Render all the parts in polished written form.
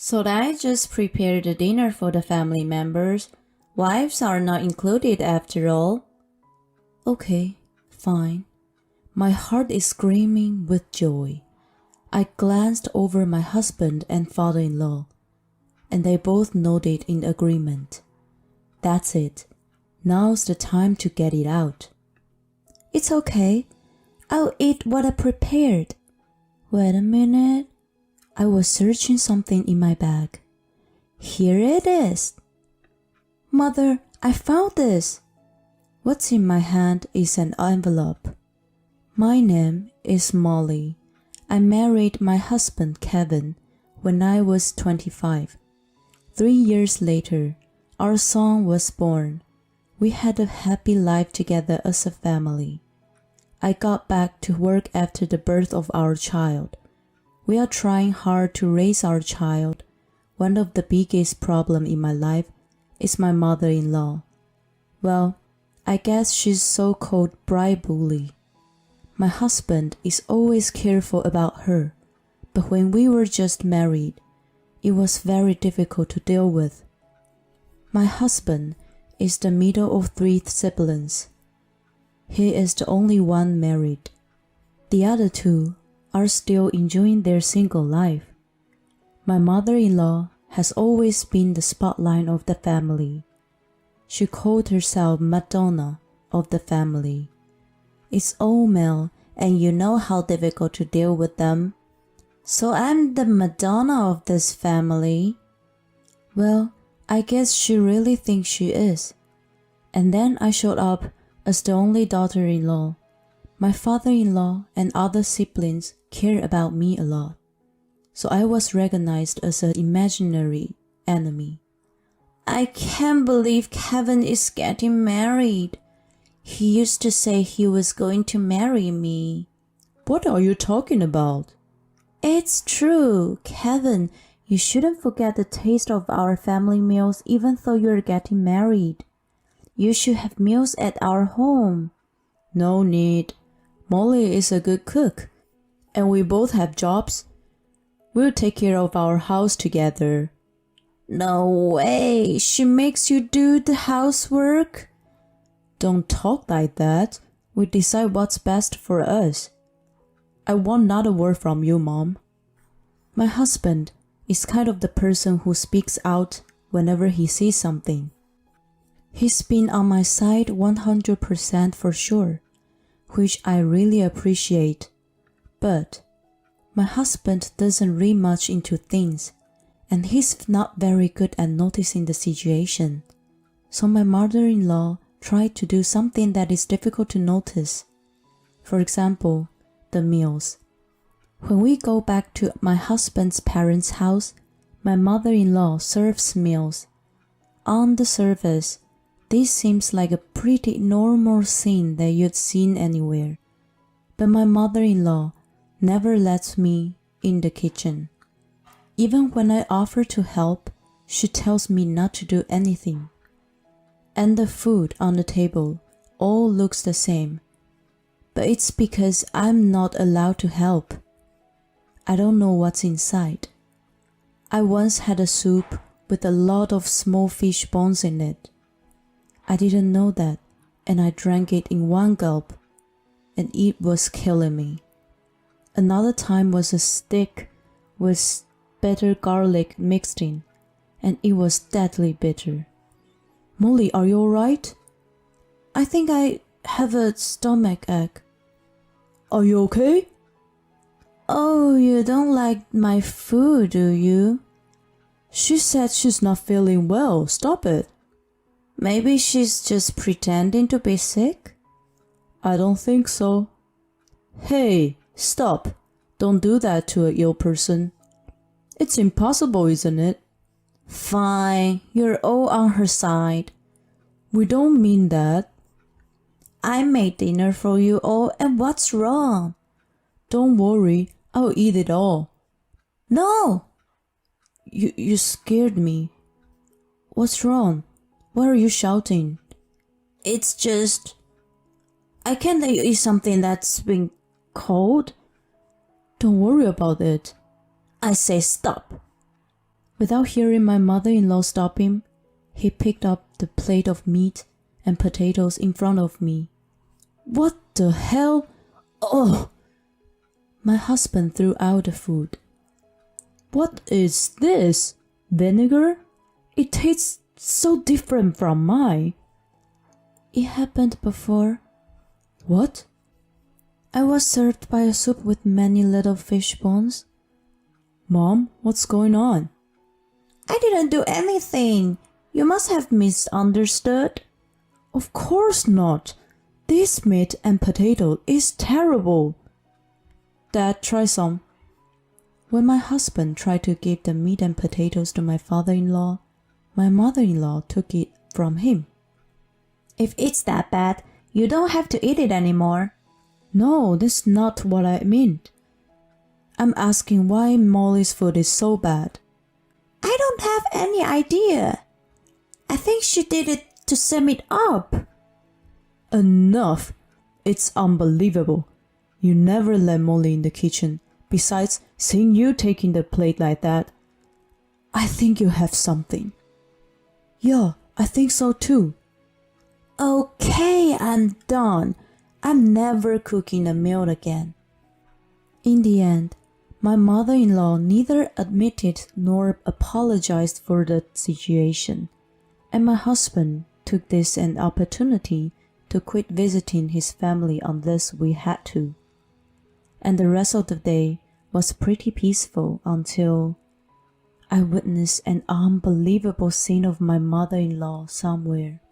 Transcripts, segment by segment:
So I just prepared the dinner for the family members. Wives are not included after all. Okay, fine. My heart is screaming with joy. I glanced over my husband and father-in-law, and they both nodded in agreement. That's it. Now's the time to get it out. It's okay. I'll eat what I prepared. Wait a minute. I was searching something in my bag. Here it is. Mother, I found this. What's in my hand is an envelope. My name is Molly. I married my husband Kevin when I was 25. 3 years later, our son was born. We had a happy life together as a family. I got back to work after the birth of our child. We are trying hard to raise our child. One of the biggest problems in my life is my mother-in-law. Well, I guess she's so-called bride bully. My husband is always careful about her, but when we were just married, it was very difficult to deal with. My husband is the middle of 3 siblings. He is the only one married. The other 2 are still enjoying their single life. My mother-in-law has always been the spotlight of the family. She called herself Madonna of the family. It's all male, and you know how difficult to deal with them. So I'm the Madonna of this family. Well, I guess she really thinks she is. And then I showed up as the only daughter-in-law. My father-in-law and other siblings care about me a lot, so I was recognized as an imaginary enemy. I can't believe Kevin is getting married. He used to say he was going to marry me. What are you talking about? It's true, Kevin. You shouldn't forget the taste of our family meals even though you're getting married. You should have meals at our home. No need. Molly is a good cook, and we both have jobs. We'll take care of our house together. No way. She makes you do the housework? Don't talk like that. We decide what's best for us. I want not a word from you, Mom. My husband is kind of the person who speaks out whenever he sees something. He's been on my side 100% for sure, which I really appreciate. But my husband doesn't read much into things, and he's not very good at noticing the situation. So my mother-in-law tried to do something that is difficult to notice. For example, the meals. When we go back to my husband's parents' house, my mother-in-law serves meals. On the surface, this seems like a pretty normal scene that you'd seen anywhere. But my mother-in-law never lets me in the kitchen. Even when I offer to help, she tells me not to do anything. And the food on the table all looks the same. But it's because I'm not allowed to help. I don't know what's inside. I once had a soup with a lot of small fish bones in it. I didn't know that, and I drank it in one gulp, and it was killing me. Another time was a steak with bitter garlic mixed in, and it was deadly bitter. Molly, are you alright? I think I have a stomach ache. Are you okay? Oh, you don't like my food, do you? She said she's not feeling well. Stop it. Maybe she's just pretending to be sick? I don't think so. Hey, stop. Don't do that to an ill person. It's impossible, isn't it? Fine, you're all on her side. We don't mean that. I made dinner for you all, and what's wrong? Don't worry, I'll eat it all. No! You scared me. What's wrong? Why are you shouting? It's just... I can't let you eat something that's been cold. Don't worry about it. I say stop. Without hearing my mother-in-law stop him, he picked up the plate of meat and potatoes in front of me. What the hell? Oh! My husband threw out the food. What is this? Vinegar? It tastes so different from mine. It happened before. What? I was served by a soup with many little fish bones. Mom, what's going on? I didn't do anything. You must have misunderstood. Of course not. This meat and potato is terrible. Dad, try some. When my husband tried to give the meat and potatoes to my father-in-law, my mother-in-law took it from him. If it's that bad, you don't have to eat it anymore. No, that's not what I meant. I'm asking why Molly's food is so bad. I don't have any idea. I think she did it to sum it up. Enough! It's unbelievable. You never let Molly in the kitchen. Besides, seeing you taking the plate like that, I think you have something. Yeah, I think so too. Okay, I'm done. I'm never cooking a meal again. In the end, my mother-in-law neither admitted nor apologized for the situation, and my husband took this an opportunity to quit visiting his family unless we had to. And the rest of the day was pretty peaceful until I witnessed an unbelievable scene of my mother-in-law somewhere.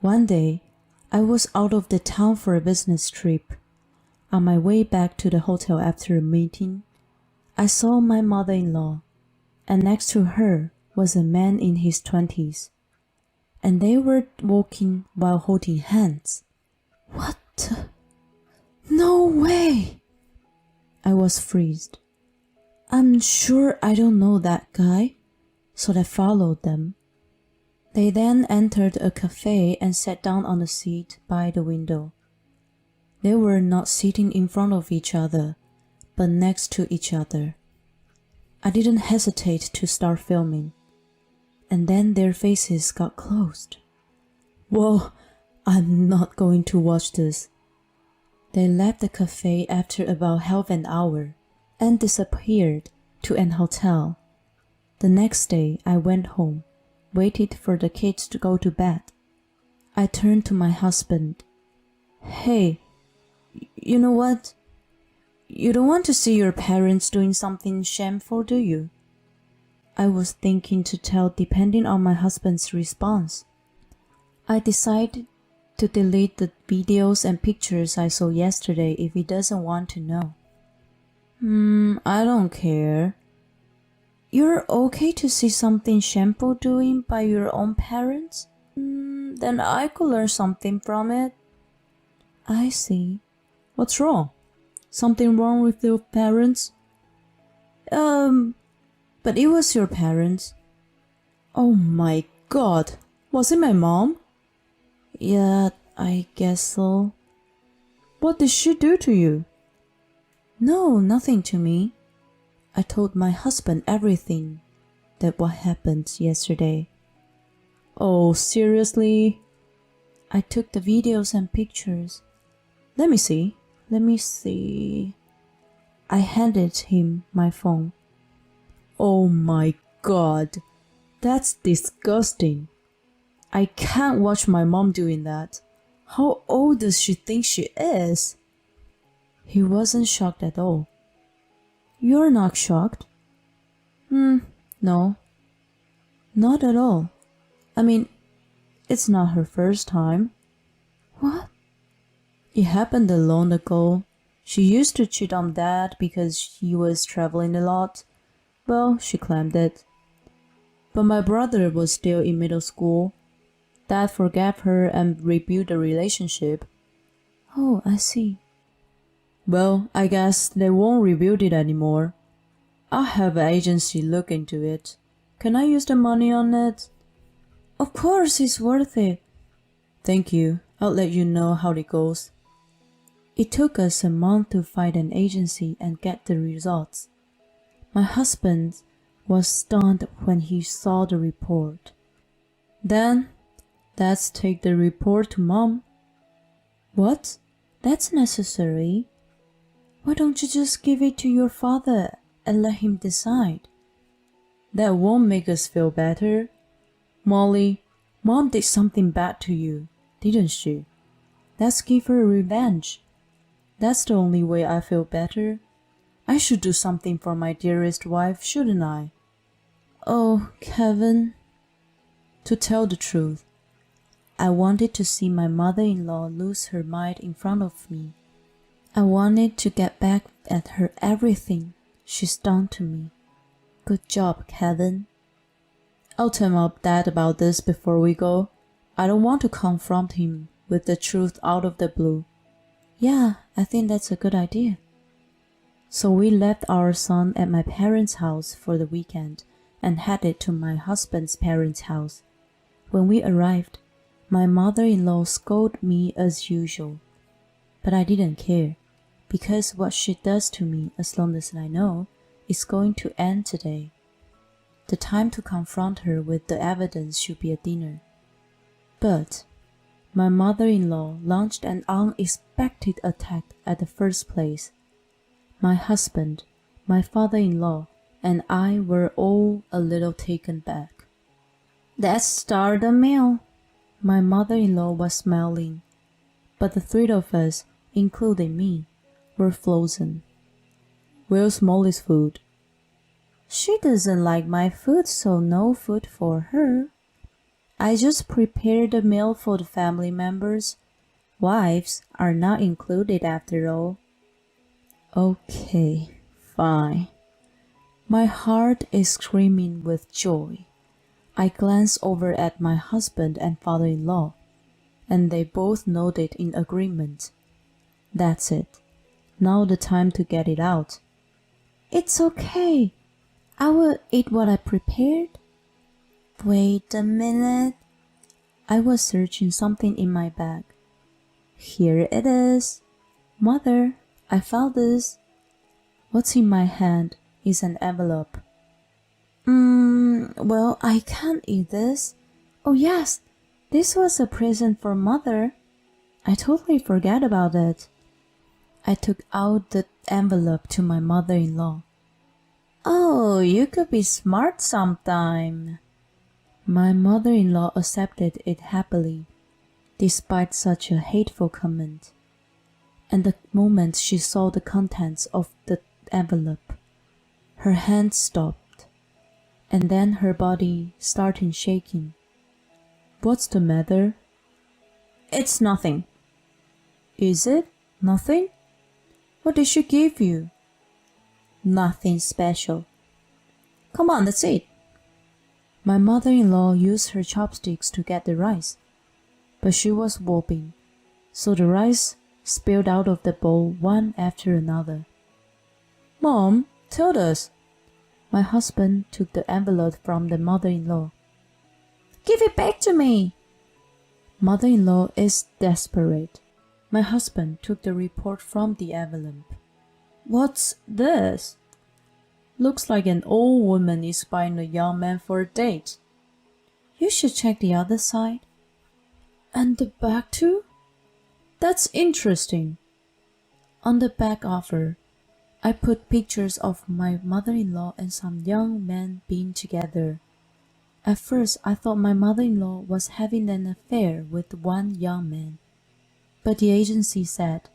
One day, I was out of the town for a business trip. On my way back to the hotel after a meeting, I saw my mother-in-law, and next to her was a man in his 20s, and they were walking while holding hands. What? No way! I was freezed. I'm sure I don't know that guy, so I followed them. They then entered a cafe and sat down on a seat by the window. They were not sitting in front of each other, but next to each other. I didn't hesitate to start filming, and then their faces got closed. Whoa, I'm not going to watch this. They left the cafe after about half an hour and disappeared to an hotel. The next day, I went home, waited for the kids to go to bed. I turned to my husband. Hey, you know what? You don't want to see your parents doing something shameful, do you? I was thinking to tell depending on my husband's response. I decided to delete the videos and pictures I saw yesterday if he doesn't want to know. I don't care. You're okay to see something shameful doing by your own parents? Then I could learn something from it. I see. What's wrong? Something wrong with your parents? But it was your parents. Oh my god. Was it my mom? Yeah, I guess so. What did she do to you? No, nothing to me. I told my husband everything that what happened yesterday. Oh, seriously? I took the videos and pictures. Let me see. I handed him my phone. Oh my god. That's disgusting. I can't watch my mom doing that. How old does she think she is? He wasn't shocked at all. You're not shocked? No. Not at all. I mean, it's not her first time. What? It happened long ago. She used to cheat on Dad because he was traveling a lot. Well, she claimed it. But my brother was still in middle school. Dad forgave her and rebuilt the relationship. Oh, I see. Well, I guess they won't rebuild it anymore. I'll have an agency look into it. Can I use the money on it? Of course, it's worth it. Thank you. I'll let you know how it goes. It took us a month to find an agency and get the results. My husband was stunned when he saw the report. Then, let's take the report to Mom. What? That's necessary. Why don't you just give it to your father and let him decide? That won't make us feel better. Molly, Mom did something bad to you, didn't she? Let's give her revenge. That's the only way I feel better. I should do something for my dearest wife, shouldn't I? Oh, Kevin. To tell the truth, I wanted to see my mother-in-law lose her mind in front of me. I wanted to get back at her everything she's done to me. Good job, Kevin. I'll tell my dad about this before we go. I don't want to confront him with the truth out of the blue. Yeah, I think that's a good idea. So we left our son at my parents' house for the weekend and headed to my husband's parents' house. When we arrived, my mother-in-law scolded me as usual. But I didn't care, because what she does to me, as long as I know, is going to end today. The time to confront her with the evidence should be at dinner. But my mother-in-law launched an unexpected attack at the first place. My husband, my father-in-law, and I were all a little taken back. Let's start the meal. My mother-in-law was smiling, but the three of us, including me, were frozen. Where's Molly's food? She doesn't like my food, so no food for her. I just prepared a meal for the family members. Wives are not included after all. Okay, fine. My heart is screaming with joy. I glanced over at my husband and father-in-law, and they both nodded in agreement. That's it. Now the time to get it out. It's okay. I will eat what I prepared. Wait a minute. I was searching something in my bag. Here it is. Mother, I found this. What's in my hand is an envelope. Well, I can't eat this. Oh yes, this was a present for Mother. I totally forgot about it. I took out the envelope to my mother-in-law. Oh, you could be smart sometime. My mother-in-law accepted it happily, despite such a hateful comment. And the moment she saw the contents of the envelope, her hand stopped, and then her body started shaking. What's the matter? It's nothing. Is it nothing? What did she give you? Nothing special. Come on, let's eat. My mother-in-law used her chopsticks to get the rice, but she was whooping, so the rice spilled out of the bowl one after another. Mom, tell us. My husband took the envelope from the mother-in-law. Give it back to me. Mother-in-law is desperate. My husband took the report from the envelope. What's this? Looks like an old woman is buying a young man for a date. You should check the other side. And the back too? That's interesting. On the back offer, I put pictures of my mother-in-law and some young men being together. At first, I thought my mother-in-law was having an affair with one young man, but the agency said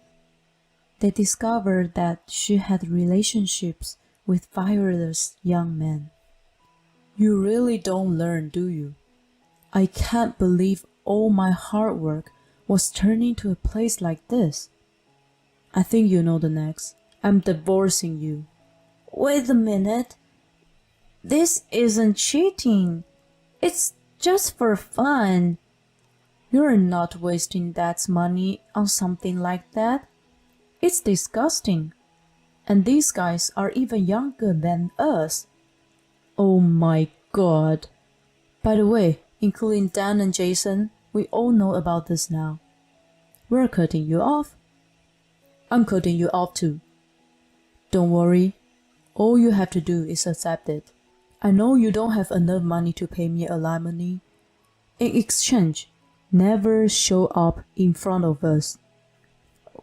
they discovered that she had relationships with various young men. You really don't learn, do you? I can't believe all my hard work was turning to a place like this. I think you know the next. I'm divorcing you. Wait a minute. This isn't cheating. It's just for fun. You're not wasting Dad's money on something like that. It's disgusting. And these guys are even younger than us. Oh my God. By the way, including Dan and Jason, we all know about this now. We're cutting you off. I'm cutting you off too. Don't worry. All you have to do is accept it. I know you don't have enough money to pay me alimony. In exchange, never show up in front of us.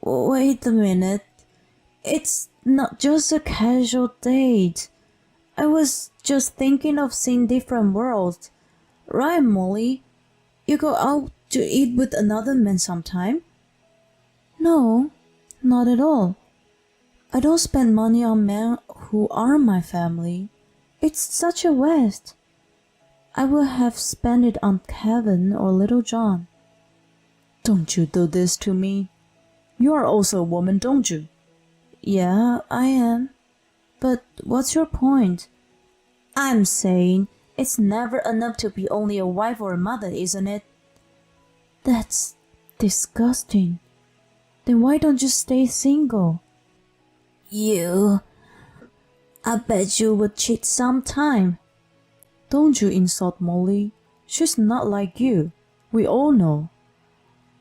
Wait a minute. It's not just a casual date. I was just thinking of seeing different worlds. Right, Molly? You go out to eat with another man sometime? No, not at all. I don't spend money on men who aren't my family. It's such a waste. I would have spent it on Kevin or Little John. Don't you do this to me. You are also a woman, don't you? Yeah, I am. But what's your point? I'm saying it's never enough to be only a wife or a mother, isn't it? That's disgusting. Then why don't you stay single? I bet you would cheat sometime. Don't you insult Molly. She's not like you. We all know.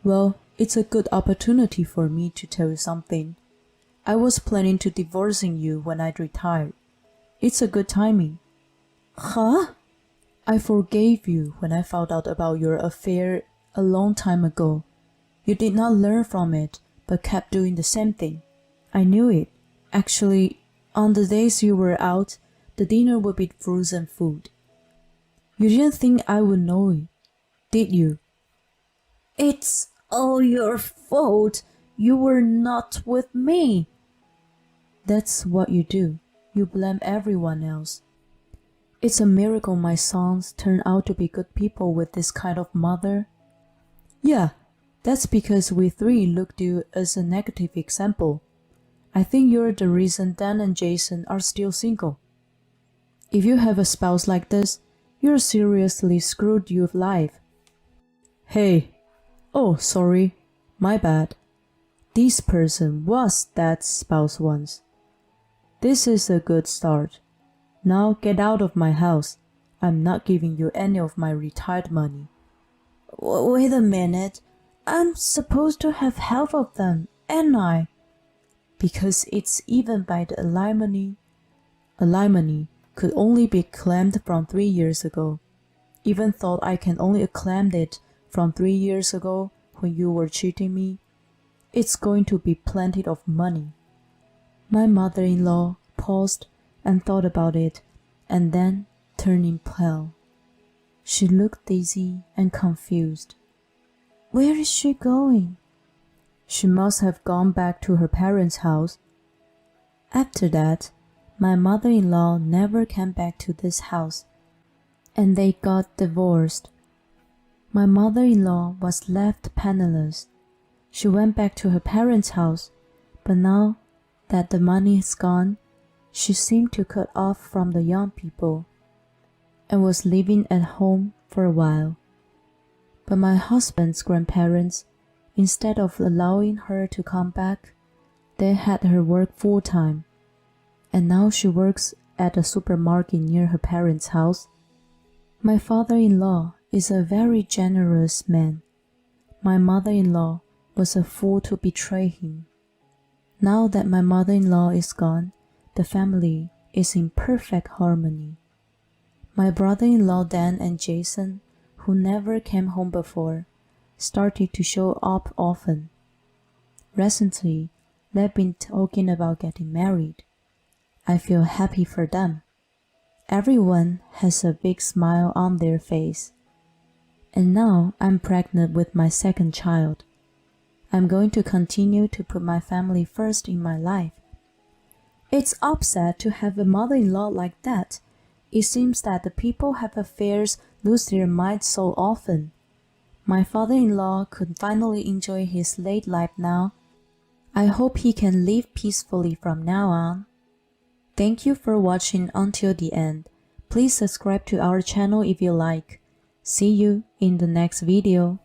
Well, it's a good opportunity for me to tell you something. I was planning to divorcing you when I retired. It's a good timing. Huh? I forgave you when I found out about your affair a long time ago. You did not learn from it, but kept doing the same thing. I knew it. Actually, on the days you were out, the dinner would be frozen food. You didn't think I would know it, did you? It's all your fault. You were not with me. That's what you do. You blame everyone else. It's a miracle my sons turn out to be good people with this kind of mother. Yeah, that's because we three looked you as a negative example. I think you're the reason Dan and Jason are still single. If you have a spouse like this, you're seriously screwed your life. Hey, oh sorry, my bad. This person was Dad's spouse once. This is a good start. Now get out of my house. I'm not giving you any of my retired money. Wait a minute. I'm supposed to have half of them, ain't I? Because it's even by the alimony. Alimony could only be claimed from 3 years ago. Even though I can only claim it from 3 years ago when you were cheating me, it's going to be plenty of money. My mother-in-law paused and thought about it, and then turning pale. She looked dizzy and confused. Where is she going? She must have gone back to her parents' house. After that, my mother-in-law never came back to this house, and they got divorced. My mother-in-law was left penniless. She went back to her parents' house, but now that the money is gone, she seemed to cut off from the young people and was living at home for a while. But my husband's grandparents, instead of allowing her to come back, they had her work full-time, and now she works at a supermarket near her parents' house. My father-in-law is a very generous man. My mother-in-law was a fool to betray him. Now that my mother-in-law is gone, the family is in perfect harmony. My brother-in-law Dan and Jason, who never came home before, started to show up often. Recently, they've been talking about getting married. I feel happy for them. Everyone has a big smile on their face. And now I'm pregnant with my second child. I'm going to continue to put my family first in my life. It's upset to have a mother-in-law like that. It seems that the people have affairs lose their minds so often. My father-in-law could finally enjoy his late life now. I hope he can live peacefully from now on. Thank you for watching until the end. Please subscribe to our channel if you like. See you in the next video.